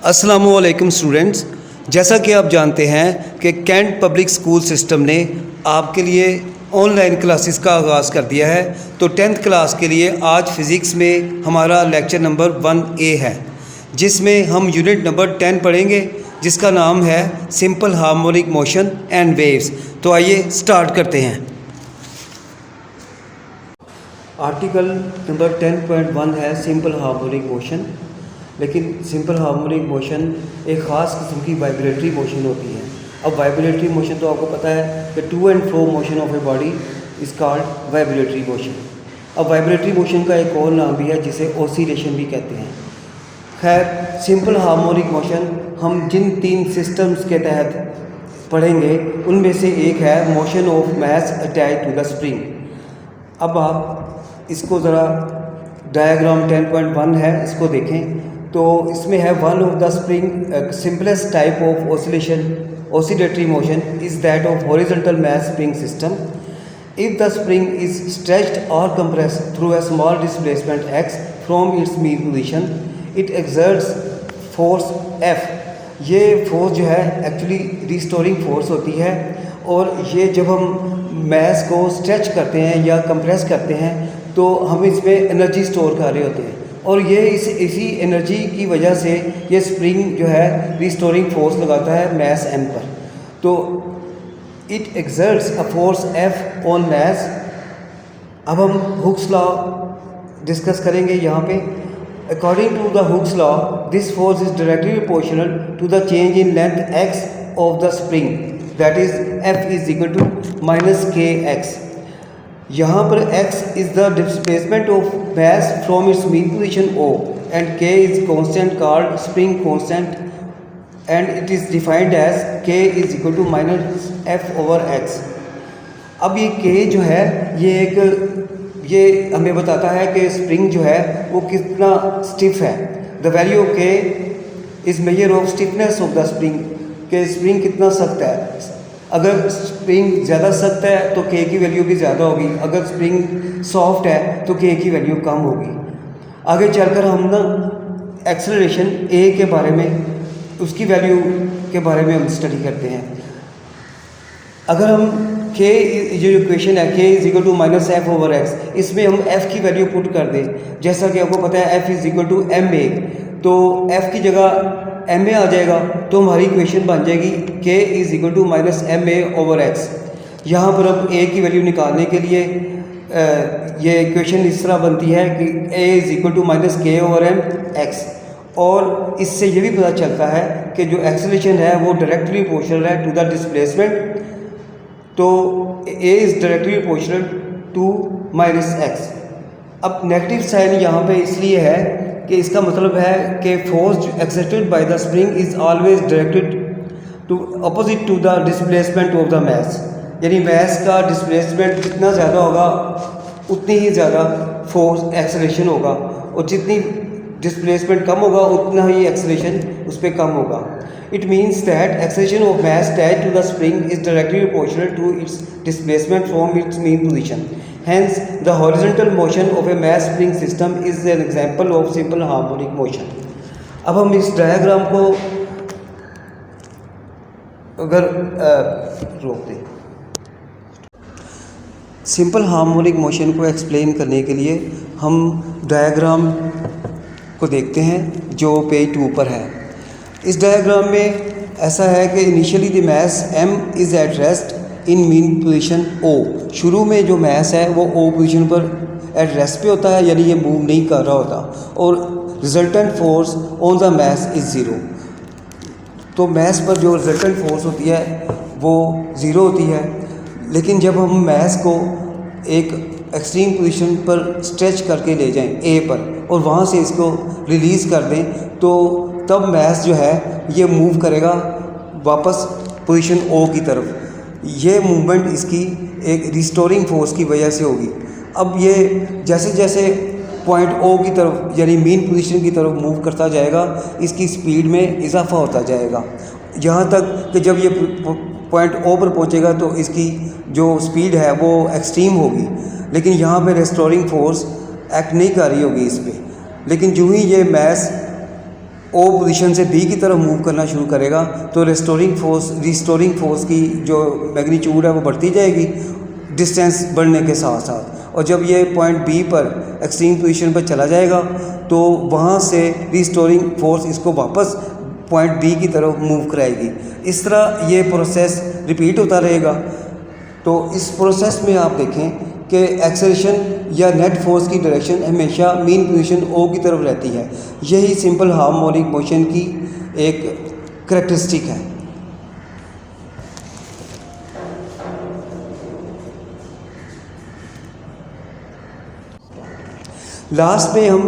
अस्सलामुअलैकुम स्टूडेंट्स, जैसा कि आप जानते हैं कि कैंट पब्लिक स्कूल सिस्टम ने आपके लिए ऑनलाइन क्लासेस का आगाज़ कर दिया है। तो 10th क्लास के लिए आज फ़िज़िक्स में हमारा लेक्चर नंबर 1A है, जिसमें हम यूनिट नंबर 10 पढ़ेंगे, जिसका नाम है simple harmonic motion and waves. तो आइए स्टार्ट करते हैं। आर्टिकल नंबर 10.1 है सिंपल हार्मोनिक मोशन। लेकिन सिंपल हार्मोनिक मोशन एक ख़ास किस्म की वाइब्रेटरी मोशन होती है। अब वाइब्रेटरी मोशन तो आपको पता है कि to and fro motion of a body is called vibratory motion. अब वाइब्रेटरी मोशन का एक और नाम भी है जिसे ऑसिलेशन भी कहते हैं। खैर, सिंपल हार्मोनिक मोशन हम जिन 3 सिस्टम्स के तहत पढ़ेंगे उनमें से एक है motion of mass attached to the spring. अब आप इसको ज़रा डायग्राम 10.1 है, इसको देखें तो इसमें है one of the spring simplest type of oscillatory motion is that of horizontal mass spring system. If the spring is stretched or compressed through a small displacement x from its mean position, it exerts force F. ये force जो है actually restoring force होती है, और ये जब हम mess को स्ट्रेच करते हैं या कंप्रेस करते हैं तो हम इसमें एनर्जी स्टोर कर रहे होते हैं, और ये इसी एनर्जी की वजह से ये स्प्रिंग जो है रिस्टोरिंग फोर्स लगाता है मैस m पर। तो it exerts a force F on mass. अब हम हुक्स लॉ डिस्कस करेंगे यहाँ पे। According to the Hooke's law, this force is directly proportional to the change in length x of the spring, that is F is equal to -kx। यहाँ पर x is the displacement of mass from its mean position O and k is constant called spring constant, and it is defined as k is equal to -F/x। अब ये k जो है ये हमें बताता है कि स्प्रिंग जो है वो कितना स्टिफ है। The value of k is measure of stiffness of the spring, के स्प्रिंग कितना सख्त है। अगर स्प्रिंग ज़्यादा सख्त है तो k की वैल्यू भी ज़्यादा होगी, अगर स्प्रिंग सॉफ्ट है तो k की वैल्यू कम होगी। आगे चलकर हम ना एक्सेलरेशन a के बारे में, उसकी वैल्यू के बारे में हम स्टडी करते हैं। अगर हम k जो इक्वेशन है k is equal to -F/x, इसमें हम f की वैल्यू पुट कर दें। जैसा कि आपको पता है f is equal to ma, तो f की जगह ma आ जाएगा तो हमारी इक्वेशन बन जाएगी k is equal to -ma/x। यहाँ पर अब a की वैल्यू निकालने के लिए ये इक्वेशन इस तरह बनती है कि a is equal to -k/mx, और इससे ये भी पता चलता है कि जो एक्सेलरेशन है वो डायरेक्टली प्रोपोर्शनल है टू द डिस्प्लेसमेंट। तो a is directly proportional to -x। अब नेगेटिव साइन यहाँ पे इसलिए है कि इसका मतलब है कि force exerted by the spring is always directed to opposite to the displacement of the mass. यानी मैस का डिस्प्लेसमेंट जितना ज़्यादा होगा उतनी ही ज़्यादा फोर्स एक्सेलरेशन होगा, और जितनी डिस्प्लेसमेंट कम होगा उतना ही एक्सेलरेशन उस पर कम होगा। It means that acceleration of mass attached to the spring is directly proportional to its displacement from its mean position. Hence, the horizontal motion of a mass spring system is an example of simple harmonic motion. अब हम इस diagram को अगर रोक दें, simple harmonic motion को explain करने के लिए हम डायग्राम को देखते हैं जो पेज 2 पर है। इस डायग्राम में ऐसा है कि initially the mass m is at rest in mean position O। शुरू में जो मैस है वो O पोजीशन पर एट रेस्ट पे होता है, यानी ये मूव नहीं कर रहा होता, और resultant force on the mass is zero. तो मैस पर जो रिजल्टेंट फोर्स होती है वो ज़ीरो होती है। लेकिन जब हम मैस को एक एक्सट्रीम पोजीशन पर स्ट्रेच करके ले जाएं A पर, और वहाँ से इसको रिलीज़ कर दें, तो तब मैस जो है ये मूव करेगा वापस पोजीशन O की तरफ। ये मूवमेंट इसकी एक रिस्टोरिंग फोर्स की वजह से होगी। अब ये जैसे जैसे पॉइंट O की तरफ यानी मीन पोजीशन की तरफ मूव करता जाएगा, इसकी स्पीड में इजाफा होता जाएगा, यहाँ तक कि जब ये पॉइंट O पर पहुँचेगा तो इसकी जो स्पीड है वो एक्सट्रीम होगी। लेकिन यहाँ पे रिस्टोरिंग फोर्स एक्ट नहीं कर रही होगी इस पर। लेकिन जो ही ये मैस ओ पोजीशन से बी की तरफ मूव करना शुरू करेगा तो रिस्टोरिंग फोर्स की जो मैग्नीट्यूड है वो बढ़ती जाएगी डिस्टेंस बढ़ने के साथ साथ। और जब ये पॉइंट बी पर एक्सट्रीम पोजीशन पर चला जाएगा तो वहाँ से रिस्टोरिंग फोर्स इसको वापस पॉइंट बी की तरफ मूव कराएगी। इस तरह ये प्रोसेस रिपीट होता रहेगा। तो इस प्रोसेस में आप देखें कि एक्सेलरेशन या नेट फोर्स की डायरेक्शन हमेशा मीन पोजीशन ओ की तरफ रहती है। यही सिंपल हार्मोनिक मोशन की एक करैक्टरिस्टिक है। लास्ट में हम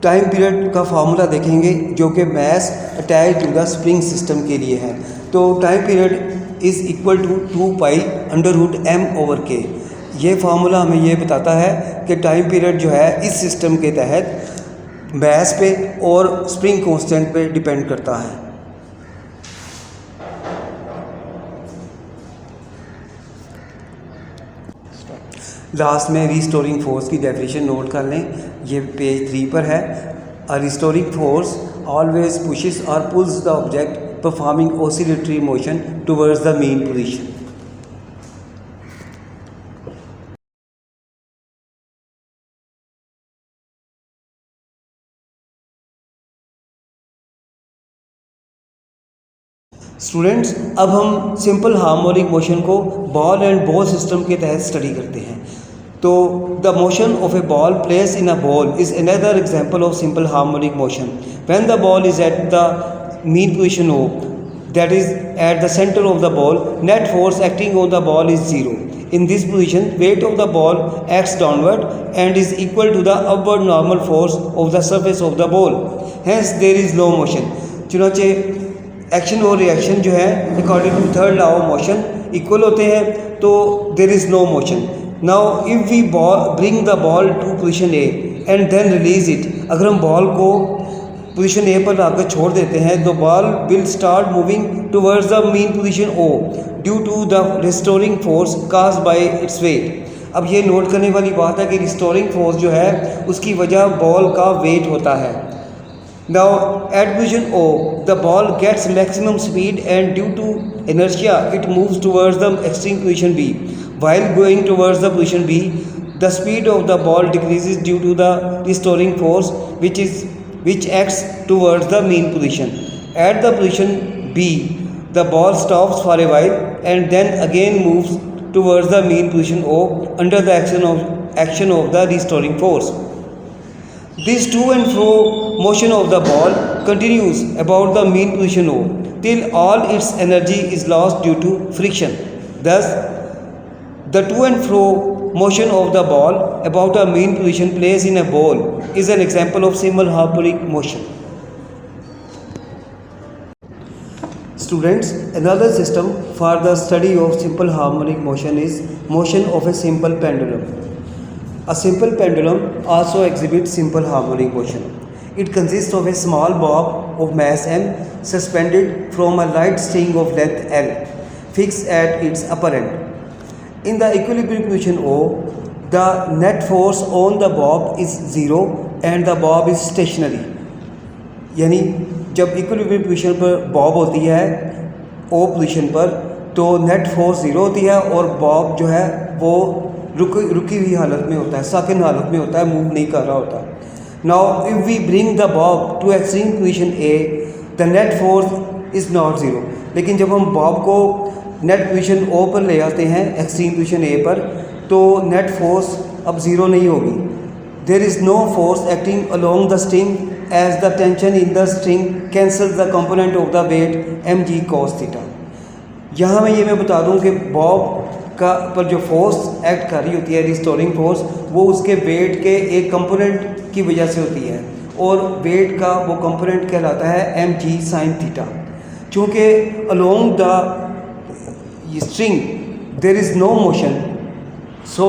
टाइम पीरियड का फार्मूला देखेंगे जो कि mass attach to the spring system के लिए है। तो time period is equal to 2π√m/k। ये फार्मूला हमें ये बताता है कि टाइम पीरियड जो है इस सिस्टम के तहत मास पे और स्प्रिंग कांस्टेंट पे डिपेंड करता है। लास्ट में रिस्टोरिंग फोर्स की डेफिनेशन नोट कर लें, ये पेज 3 पर है। A restoring force always pushes और pulls the object performing oscillatory motion towards the mean position. Students, अब हम सिंपल हार्मोनिक मोशन को बॉल एंड बॉल सिस्टम के तहत स्टडी करते हैं। तो the motion of a ball place in a ball is another example of simple harmonic motion. When the ball is at the mean position O, that is at the center of the ball, net force acting on the ball is 0. In this position, weight of the ball acts downward and is equal to the upward normal force of the surface of the ball. Hence there is no motion. चुनाचे action और reaction जो है according to third law of motion equal होते हैं, तो there is no motion. Now if we bring the ball to position A and then release it, अगर हम ball को पोजीशन ए पर लाकर छोड़ देते हैं तो ball will start moving towards the mean position O due to the restoring force caused by its weight. अब ये नोट करने वाली बात है कि रिस्टोरिंग फोर्स जो है उसकी वजह बॉल का वेट होता है। Now at position O the ball gets maximum speed and due to inertia it moves towards the extreme position B. While going towards the position B, the speed of the ball decreases due to the restoring force which acts towards the mean position. At the position B, the ball stops for a while and then again moves towards the mean position O under the action of the restoring force. This to and fro motion of the ball continues about the mean position O till all its energy is lost due to friction. Thus, the to and fro motion of the ball about a mean position placed in a ball is an example of simple harmonic motion. Students, another system for the study of simple harmonic motion is motion of a simple pendulum. A simple pendulum also exhibits simple harmonic motion. It consists of a small bob of mass m suspended from a light string of length L fixed at its upper end. In the equilibrium position O, the net force on the bob is 0 and the bob is stationary. यानी जब equilibrium position पर Bob होती है ओ position पर तो net force 0 होती है और बॉब जो है वो रुकी हुई हालत में होता है, साकिन हालत में होता है, मूव नहीं कर रहा होता। Now if we bring the bob to extreme position A, the net force is not 0। लेकिन जब हम बॉब को नेट पोजीशन ओ पर ले आते हैं एक्सट्रीम पोजीशन ए पर, तो नेट फोर्स अब 0 नहीं होगी। There is no force acting along the string as the tension in the string cancels the component of the weight mg cos theta. यहाँ मैं बता दूँ कि बॉब का पर जो फोर्स एक्ट कर रही होती है रिस्टोरिंग फोर्स, वो उसके वेट के एक कंपोनेंट की वजह से होती है और वेट का वो कंपोनेंट कहलाता है mg sin थीटा। चूँकि along the string there is no motion, so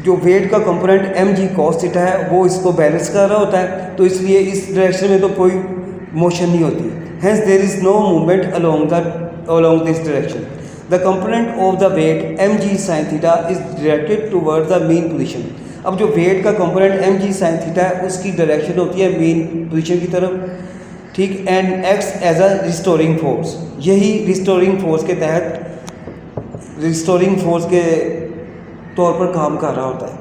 जो वेट का कंपोनेंट mg cos थीटा है वो इसको बैलेंस कर रहा होता है, तो इसलिए इस डायरेक्शन में तो कोई मोशन नहीं होती। Hence there is no movement along this direction. The component of the weight mg sin theta is directed towards the mean position. अब जो वेट का कंपोनेंट एम जी साइन थीटा है उसकी डायरेक्शन होती है मेन पोजीशन की तरफ, ठीक, and acts as a restoring force. यही रिस्टोरिंग फोर्स के तहत रिस्टोरिंग फोर्स के तौर पर काम कर रहा होता है।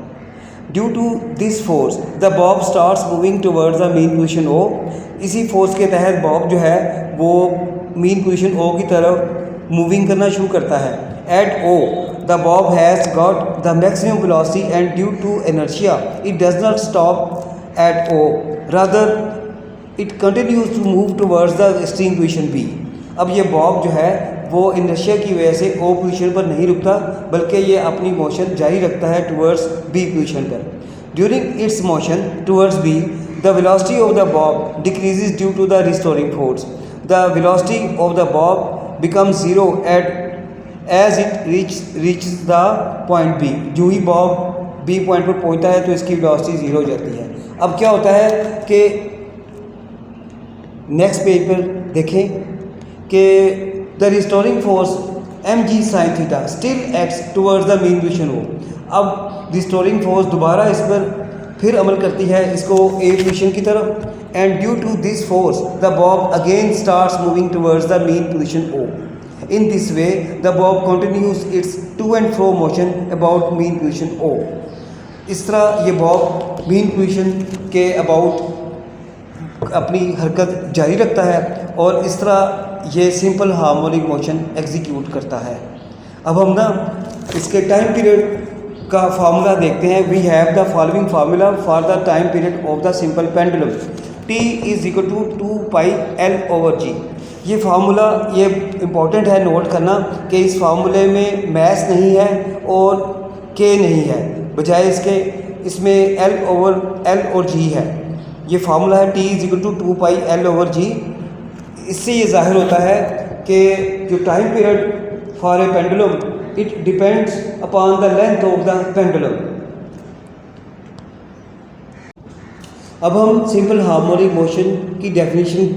Due to this force the bob starts moving towards the mean position O. इसी फोर्स के तहत बॉब जो है वो मेन पोजीशन ओ की तरफ मूविंग करना शुरू करता है। At O the bob has got the maximum velocity and due to inertia it does not stop at O, rather it continues to move towards the extreme position B. अब ये Bob जो है वो inertia की वजह से ओ position पर नहीं रुकता, बल्कि ये अपनी मोशन जारी रखता है टुवर्ड्स बी पोजीशन पर। During its motion towards B the velocity of the bob decreases due to the restoring force. The velocity of the bob becomes zero at as it reach the point B. जो ही Bob B point पर पहुंचता है तो इसकी velocity zero हो जाती है। अब क्या होता है कि नेक्स्ट पेज पर देखें कि the restoring force m ji sine theta still acts towards the mean position O. अब रिस्टोरिंग फोर्स दोबारा इस पर फिर अमल करती है, इसको ए पोजीशन की तरफ, and due to this force the bob again starts moving towards the mean position O. In this way the bob continues its to and fro motion about mean position O. इस तरह ये bob mean position के about अपनी हरकत जारी रखता है और इस तरह ये सिंपल हार्मोनिक मोशन एग्जीक्यूट करता है। अब हम ना इसके टाइम पीरियड का फार्मूला देखते हैं। We have the following formula for the time period of the simple pendulum. T is equal to 2πL/g। ये फार्मूला ये इम्पोर्टेंट है नोट करना कि इस फार्मूले में मैथ नहीं है और के नहीं है, बजाय इसके इसमें L और G है। ये फार्मूला है T is equal to 2πL/g। इससे ये जाहिर होता है कि जो time period for a pendulum it depends upon the length of the pendulum. अब हम सिंपल हार्मोनिक मोशन की डेफिनेशन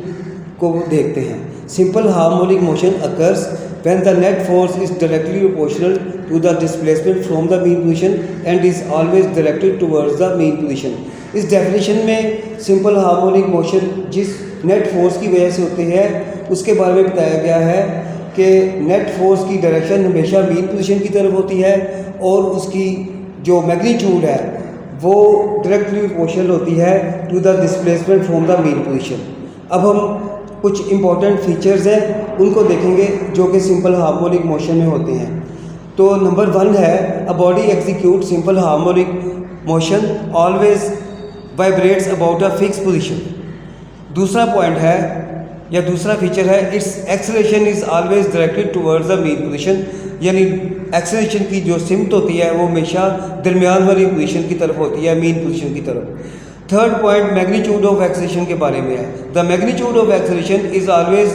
को देखते हैं। Simple harmonic motion occurs when the net force is directly proportional to the displacement from the mean position and is always directed towards the mean position. इस definition में simple harmonic motion जिस net force की वजह से होती है उसके बारे में बताया गया है कि नेट फोर्स की डायरेक्शन हमेशा मेन पोजीशन की तरफ होती है और उसकी जो मैग्नीट्यूड है वो डायरेक्टली प्रोपोर्शनल होती है to the displacement from the mean position. अब हम कुछ इंपॉर्टेंट फीचर्स हैं उनको देखेंगे जो कि सिंपल हार्मोनिक मोशन में होते हैं। तो नंबर 1 है a body execute simple harmonic motion always vibrates about a fix position. दूसरा पॉइंट है या दूसरा फीचर है it's acceleration is always directed towards the mean position, यानी एक्सेलरेशन की जो सिमत होती है वो हमेशा दरमियान वाली पोजीशन की तरफ होती है, मेन पोजीशन की तरफ। Third point magnitude of acceleration के बारे में है। The magnitude of acceleration is always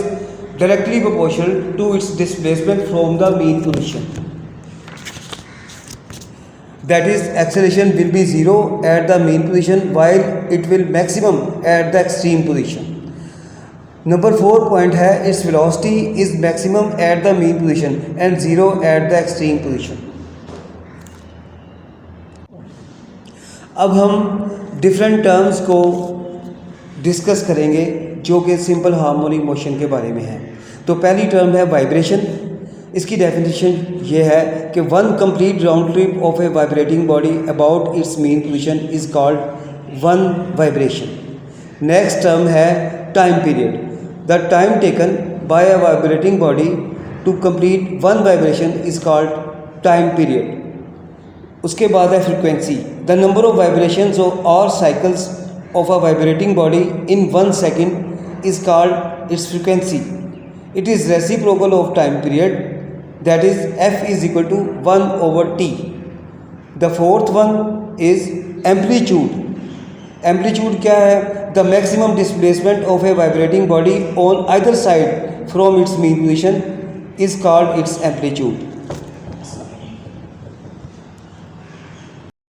directly proportional to its displacement from the mean position. That is, acceleration will be zero at the main position while it will maximum at the extreme position. Number 4 point है its velocity is maximum at the main position and zero at the extreme position. अब हम different terms को discuss करेंगे जो कि simple harmonic motion के बारे में है। तो पहली टर्म है वाइब्रेशन। इसकी डेफिनेशन ये है कि one complete round trip of a vibrating body about its mean position is called one vibration. Next term है time period. The time taken by a vibrating body to complete one vibration is called time period. उसके बाद है frequency. The number of vibrations और cycles of a vibrating body in 1 second is called its frequency. It is reciprocal of time period, that is f is equal to 1/t. The fourth one is amplitude. Amplitude क्या है? The maximum displacement of a vibrating body on either side from its mean position is called its amplitude.